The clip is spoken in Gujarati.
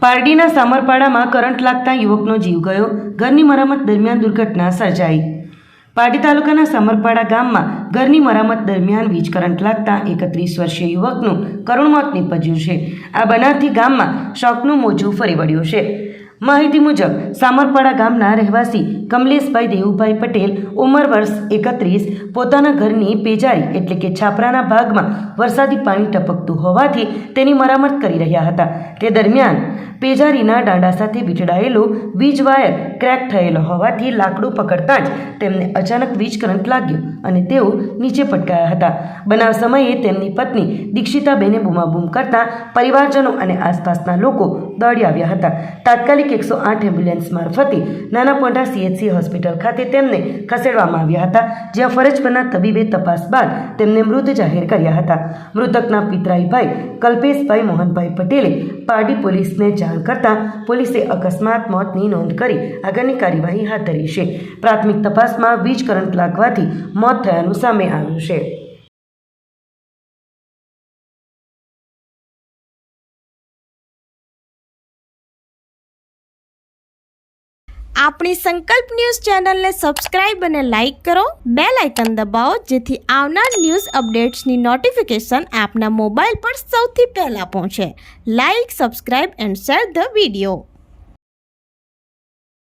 પારડીના સામરપાડામાં કરંટ લાગતા યુવકનો જીવ ગયો. ઘરની મરામત દરમિયાન દુર્ઘટના સર્જાઈ. પારડી તાલુકાના સામરપાડા ગામમાં ઘરની મરામત દરમિયાન વીજ કરંટ લાગતા 31 વર્ષીય યુવકનું કરુણ મોત નીપજ્યું છે. આ બનાવથી ગામમાં શોકનું મોજું ફરી વળ્યું છે. માહિતી મુજબ સામરપાડા ગામના રહેવાસી કમલેશભાઈ દેવુભાઈ પટેલ ઉંમર વર્ષ 31 પોતાના ઘરની પેજારી એટલે કે છાપરાના ભાગમાં વરસાદી પાણી ટપકતું હોવાથી તેની મરામત કરી રહ્યા હતા. તે દરમિયાન પેજારીના દાંડા સાથે વીંટળાયેલો વીજ વાયર ક્રેક થયેલો હોવાથી લાકડું પકડતા જ તેમને અચાનક વીજ કરંટ લાગ્યો અને તેઓ નીચે પટકાયા હતા. બનાવ સમયે તેમની પત્ની દીક્ષિતાબેને બૂમાબૂમ કરતા પરિવારજનો અને આસપાસના લોકો દોડી આવ્યા હતા. તાત્કાલિક 108 એમ્બ્યુલન્સ મારફતે નાના પોંઢા CHC હોસ્પિટલ ખાતે તેમને ખસેડવામાં આવ્યા હતા, જ્યાં ફરજ પરના તબીબે તપાસ બાદ તેમને મૃત જાહેર કર્યા હતા. મૃતકના પિતરાઈભાઈ કલ્પેશભાઈ મોહનભાઈ પટેલે પારડી પોલીસને જાણ કરતા પોલીસે અકસ્માત મોતની નોંધ કરી આગળની કાર્યવાહી હાથ ધરી છે. પ્રાથમિક તપાસમાં વીજ કરંટ લાગવાથી મોત થયાનું સામે આવ્યું છે. આપણી સંકલ્પ ન્યૂઝ ચેનલને સબસ્ક્રાઇબ અને લાઇક કરો. બેલ આઇકન દબાવો જેથી આવનાર ન્યૂઝ અપડેટ્સની નોટિફિકેશન આપના મોબાઈલ પર સૌથી પહેલા પહોંચે. Like, subscribe and share the video.